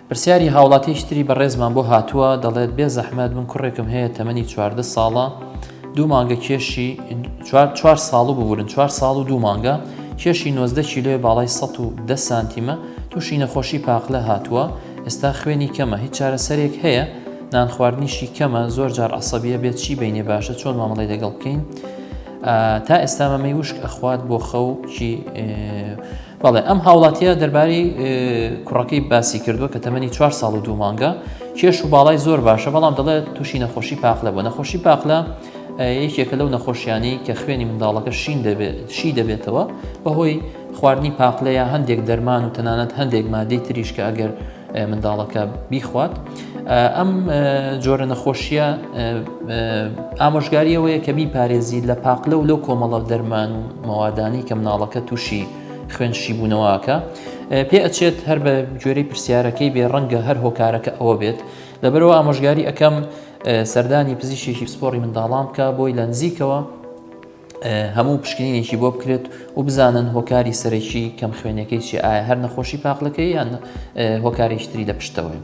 پرسیاری هاوڵاتیشتری بەڕێزمان بۆ هاتووە دەڵێت بێ زەحمەت من کوڕێکم هەیە تەمەنی 14 ساڵە 2 مانگە کێشی 4 ساڵ و ببورن 4 ساڵ و 2 مانگە کێشی 90 کیلۆی باڵای 110 سانتیمە تووشی نەخۆشی پاقلە هاتووە ئێستا خوێنی کەمە هیچ چارەسەرێک هەیە نان خواردنیشی کەمە زۆر جار عەسەبیە بێت چی بینێ باشە چۆن مامەڵەی لەگەڵ بکەین تا ئێستا مەمەی وشک ئەخوات بۆ خەو چی بەڵێ ئەم هاوڵاتیە دەربارەی کوڕەکەی باسی کردووە کە تەمەنی 4 ساڵ و 2 مانگە کێش و باڵای زۆر باشە بەڵام دەڵێت تووشی نەخۆشی پاقلە بۆ نەخۆشی پاقلە یەکێکە لەو نەخۆشیانی کە خوێنی منداڵەکە شی دەبێتەوە بەهۆی خواردنی پاقلەیە هەندێک دەرمان و تەنانەت هەندێک مادەی تریش کە ئەگەر منداڵەکە بیخوات ئەم جۆرە نەخۆشیە ئامۆژگاریەوەیە کە بیپارێزی لە پاقلە و لەو کۆمەڵە دەرمان و مەوادانی کە مناڵەکە تووشی خوێنشی بوونەوەکە پێ ئەچێت هەر بە گوێرەی پرسیارەکەی بێ ڕەنگە هەر هۆکارەکە ئەوە بێت لەبەرەوە ئامۆژگاری ئەەکەم سەردانی پزیشێکی سپۆڕی منداڵان بکە بۆی لە نزیکەوە هەموو پشکنینێکی بۆ بکرێت و بزانن هۆکاری سەرەکی کەم خوێنەکەی چی ئایا هەر نەخۆشی پاقلەکەی یان هۆکارێکتری لە پشتەوەی